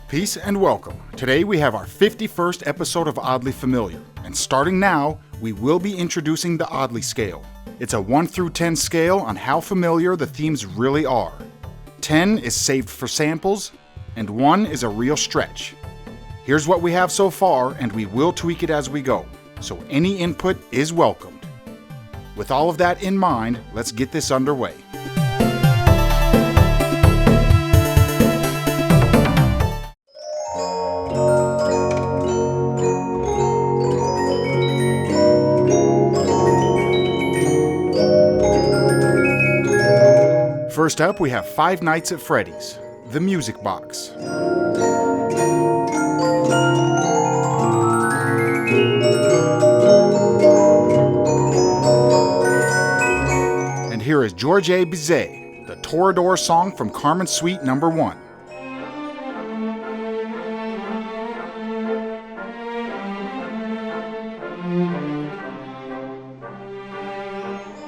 Peace and welcome. Today we have our 51st episode of Oddly Familiar, and starting now, we will be introducing the Oddly Scale. It's a 1 through 10 scale on how familiar the themes really are. 10 is saved for samples, and 1 is a real stretch. Here's what we have so far, and we will tweak it as we go, so any input is welcomed. With all of that in mind, let's get this underway. First up, we have Five Nights at Freddy's, the music box. And here is Georges Bizet, the Toreador song from Carmen Suite No. 1.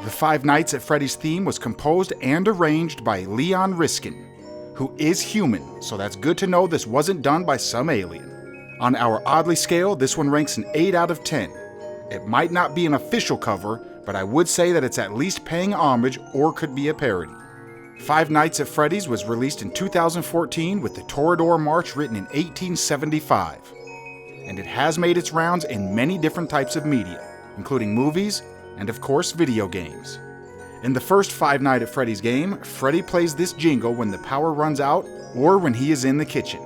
The Five Nights at Freddy's theme was composed and arranged by Leon Riskin, who is human, so that's good to know this wasn't done by some alien. On our Oddly scale, this one ranks an 8 out of 10. It might not be an official cover, but I would say that it's at least paying homage or could be a parody. Five Nights at Freddy's was released in 2014 with the Toreador March written in 1875. And it has made its rounds in many different types of media, including movies, and of course video games. In the first Five Nights at Freddy's game, Freddy plays this jingle when the power runs out or when he is in the kitchen.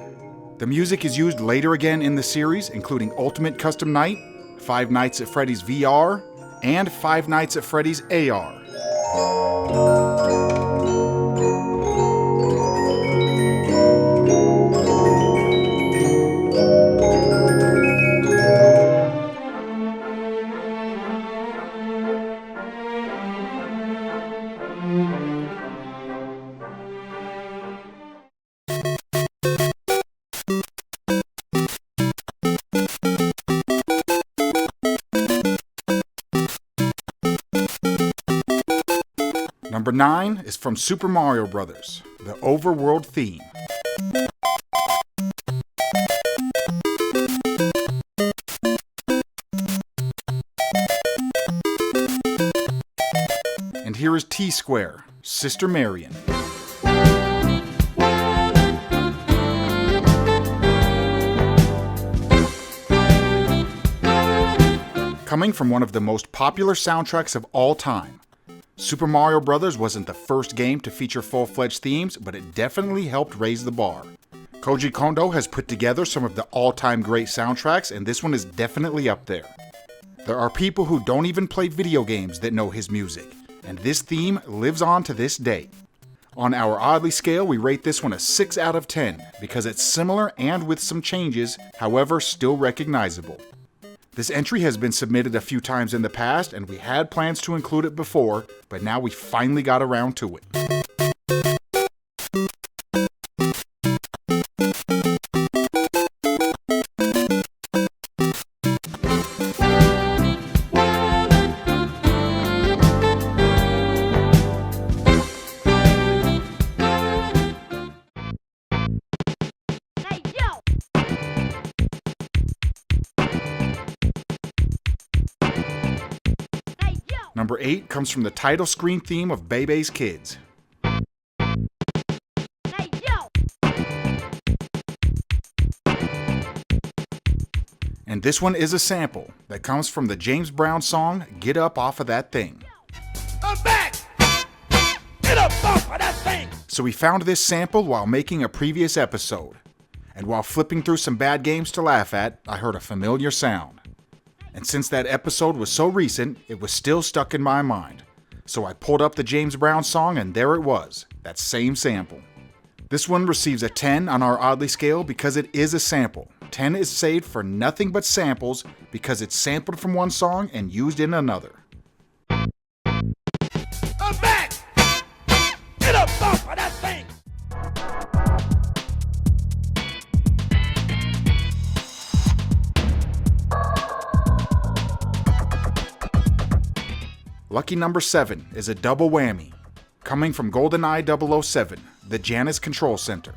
The music is used later again in the series, including Ultimate Custom Night, Five Nights at Freddy's VR, and Five Nights at Freddy's AR. Number 9 is from Super Mario Bros., the Overworld theme. And here is T-Square, Sister Marion. Coming from one of the most popular soundtracks of all time, Super Mario Bros. Wasn't the first game to feature full-fledged themes, but it definitely helped raise the bar. Koji Kondo has put together some of the all-time great soundtracks, and this one is definitely up there. There are people who don't even play video games that know his music, and this theme lives on to this day. On our Oddly scale, we rate this one a 6 out of 10, because it's similar and with some changes, however still recognizable. This entry has been submitted a few times in the past, and we had plans to include it before, but now we finally got around to it. Number 8 comes from the title screen theme of Bebe's Kids. And this one is a sample that comes from the James Brown song, Get Up Off of That Thing. I'm back! Get up off of that thing! So we found this sample while making a previous episode. And while flipping through some bad games to laugh at, I heard a familiar sound. And since that episode was so recent, it was still stuck in my mind. So I pulled up the James Brown song and there it was, that same sample. This one receives a 10 on our Oddly scale because it is a sample. 10 is saved for nothing but samples because it's sampled from one song and used in another. I'm back! Get up off of that thing! Lucky number 7 is a double whammy, coming from Goldeneye 007, the Janus Control Center.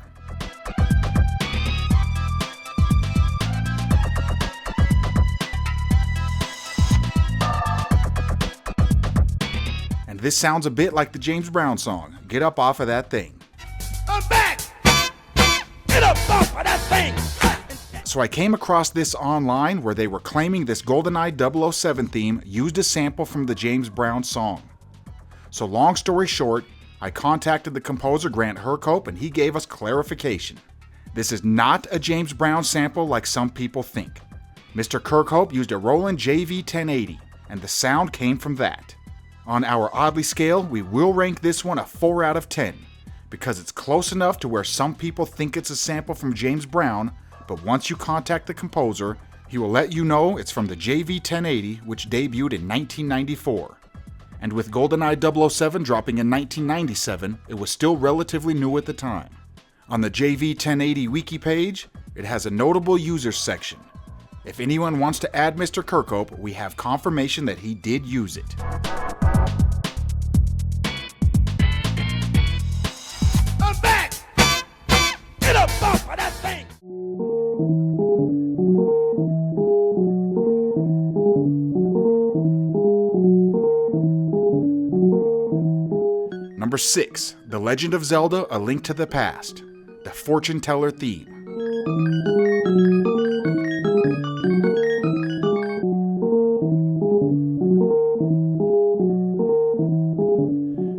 This sounds a bit like the James Brown song, Get Up Off of That Thing. I'm back! Get up off of that thing! So I came across this online where they were claiming this GoldenEye 007 theme used a sample from the James Brown song. So long story short, I contacted the composer Grant Hercope and he gave us clarification. This is not a James Brown sample like some people think. Mr. Kirkhope used a Roland JV 1080 and the sound came from that. On our Oddly scale, we will rank this one a 4 out of 10 because it's close enough to where some people think it's a sample from James Brown, but once you contact the composer, he will let you know it's from the JV 1080, which debuted in 1994. And with GoldenEye 007 dropping in 1997, it was still relatively new at the time. On the JV 1080 wiki page, it has a notable users section. If anyone wants to add Mr. Kirkhope, we have confirmation that he did use it. I'm back! Get up off of that thing! Number 6, The Legend of Zelda: A Link to the Past, the Fortune Teller theme.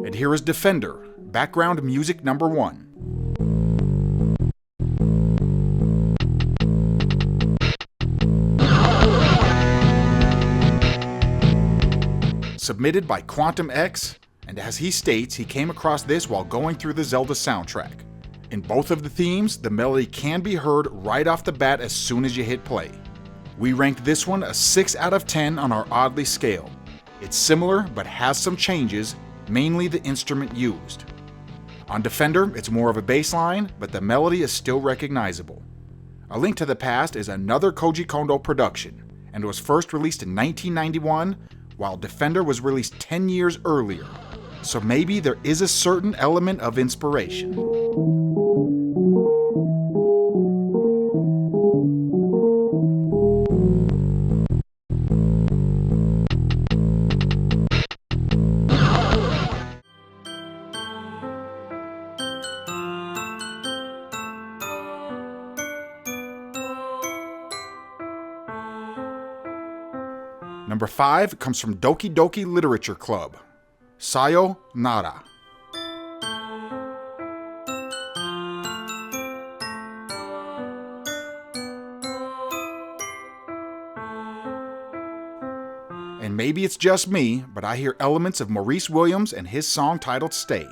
And here is Defender, background music number 1. Submitted by Quantum X, and as he states, he came across this while going through the Zelda soundtrack. In both of the themes, the melody can be heard right off the bat as soon as you hit play. We ranked this one a 6 out of 10 on our Oddly scale. It's similar, but has some changes, mainly the instrument used. On Defender, it's more of a bass line, but the melody is still recognizable. A Link to the Past is another Koji Kondo production, and was first released in 1991, while Defender was released 10 years earlier. So maybe there is a certain element of inspiration. Number 5 comes from Doki Doki Literature Club. Sayo Nara. And maybe it's just me, but I hear elements of Maurice Williams and his song titled Stay.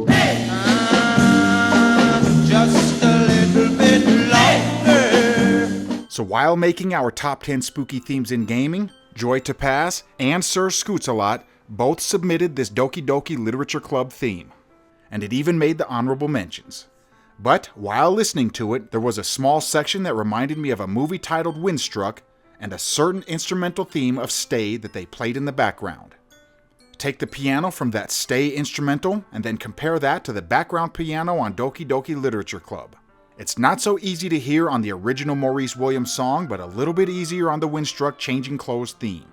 Hey! Just a little bit longer. So while making our top 10 spooky themes in gaming, Joy to Pass and Sir Scoots-a-Lot both submitted this Doki Doki Literature Club theme, and it even made the honorable mentions. But while listening to it, there was a small section that reminded me of a movie titled Windstruck and a certain instrumental theme of Stay that they played in the background. Take the piano from that Stay instrumental and then compare that to the background piano on Doki Doki Literature Club. It's not so easy to hear on the original Maurice Williams song, but a little bit easier on the Windstruck Changing Clothes theme.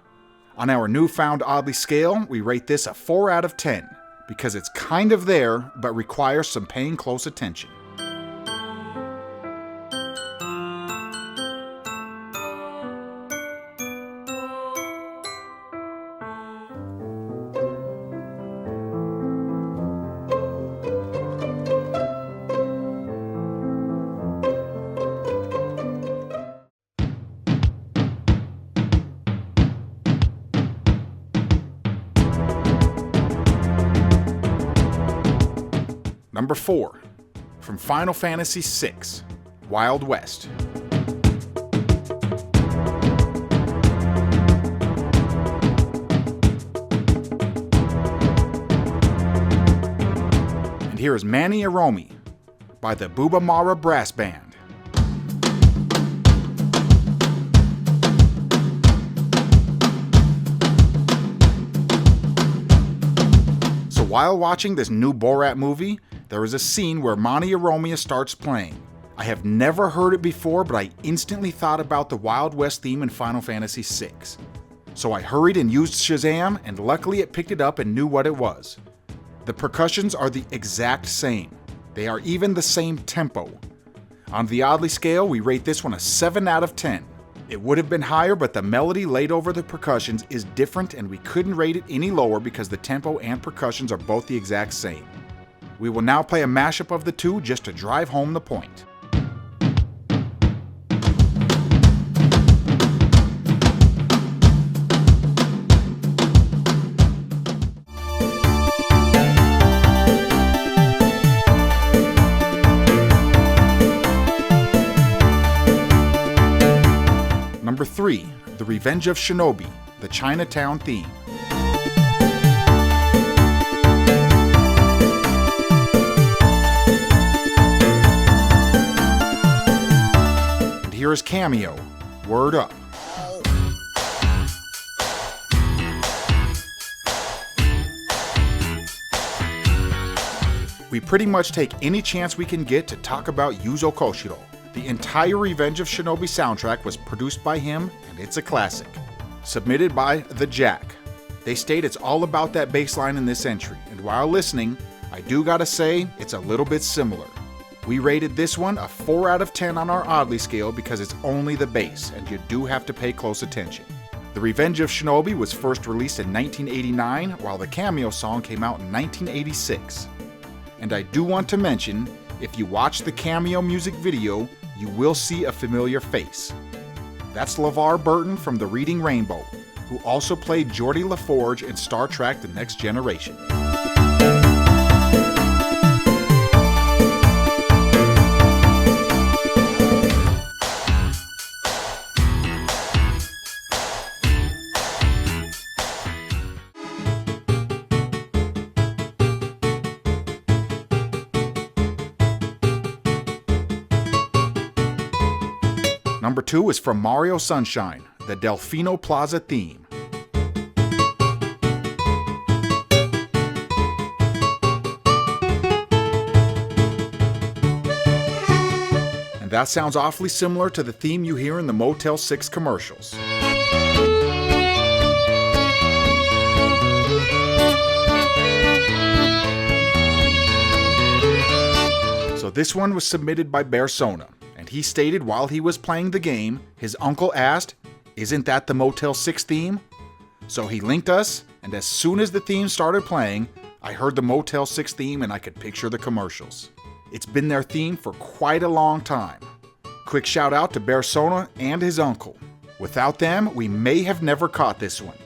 On our newfound Oddly scale, we rate this a 4 out of 10, because it's kind of there, but requires some paying close attention. Number 4, from Final Fantasy VI, Wild West. And here is Mani Aromi by the Bubamara Brass Band. So while watching this new Borat movie, there is a scene where Mani Aromi starts playing. I have never heard it before, but I instantly thought about the Wild West theme in Final Fantasy VI. So I hurried and used Shazam, and luckily it picked it up and knew what it was. The percussions are the exact same. They are even the same tempo. On the Oddly scale, we rate this one a 7 out of 10. It would have been higher, but the melody laid over the percussions is different and we couldn't rate it any lower because the tempo and percussions are both the exact same. We will now play a mashup of the two just to drive home the point. Number 3, The Revenge of Shinobi, the Chinatown theme. And here is Cameo, Word Up. We pretty much take any chance we can get to talk about Yuzo Koshiro. The entire Revenge of Shinobi soundtrack was produced by him, and it's a classic. Submitted by The Jack. They state it's all about that bass line in this entry, and while listening, I do gotta say, it's a little bit similar. We rated this one a 4 out of 10 on our Oddly scale because it's only the bass, and you do have to pay close attention. The Revenge of Shinobi was first released in 1989, while the Cameo song came out in 1986. And I do want to mention, if you watch the Cameo music video, you will see a familiar face. That's LeVar Burton from The Reading Rainbow, who also played Geordi LaForge in Star Trek The Next Generation. Number 2 is from Mario Sunshine, the Delfino Plaza theme. And that sounds awfully similar to the theme you hear in the Motel 6 commercials. So this one was submitted by Bearsona. And he stated while he was playing the game, his uncle asked, "Isn't that the Motel 6 theme?" So he linked us, and as soon as the theme started playing, I heard the Motel 6 theme and I could picture the commercials. It's been their theme for quite a long time. Quick shout out to Bearsona and his uncle. Without them, we may have never caught this one.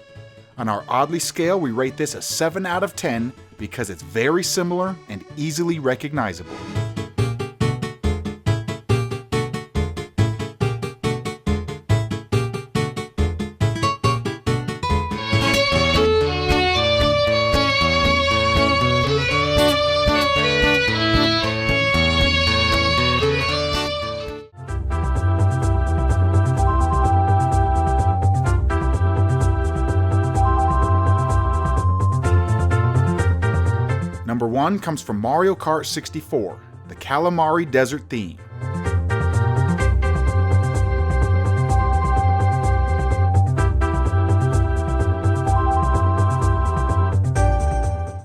On our Oddly scale, we rate this a 7 out of 10 because it's very similar and easily recognizable. Number 1 comes from Mario Kart 64, the Calamari Desert theme.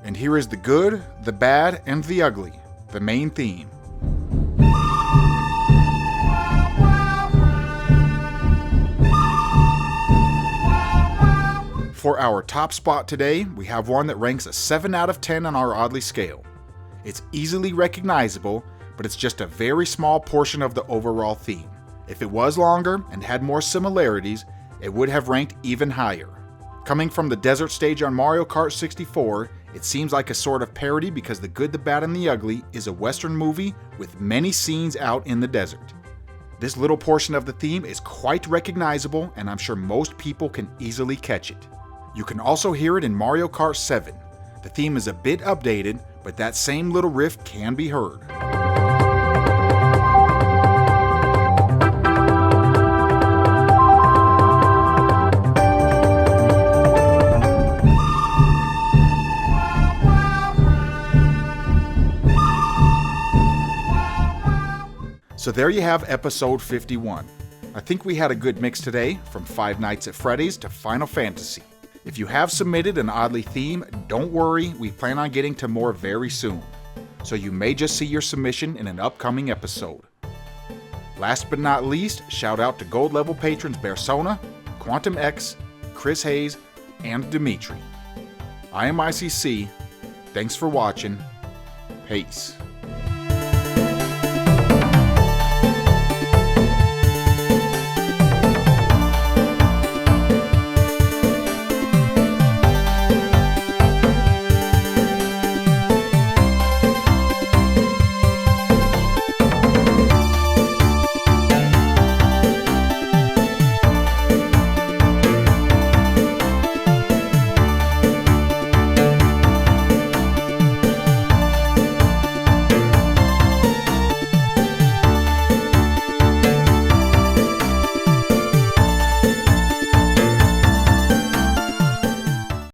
And here is the good, the bad, and the ugly, the main theme. For our top spot today, we have one that ranks a 7 out of 10 on our Oddly scale. It's easily recognizable, but it's just a very small portion of the overall theme. If it was longer and had more similarities, it would have ranked even higher. Coming from the desert stage on Mario Kart 64, it seems like a sort of parody because The Good, the Bad, and the Ugly is a Western movie with many scenes out in the desert. This little portion of the theme is quite recognizable, and I'm sure most people can easily catch it. You can also hear it in Mario Kart 7. The theme is a bit updated, but that same little riff can be heard. So there you have episode 51. I think we had a good mix today, from Five Nights at Freddy's to Final Fantasy. If you have submitted an Oddly theme, don't worry, we plan on getting to more very soon. So you may just see your submission in an upcoming episode. Last but not least, shout out to gold level patrons Bearsona, Quantum X, Chris Hayes, and Dimitri. I am ICC. Thanks for watching. Peace.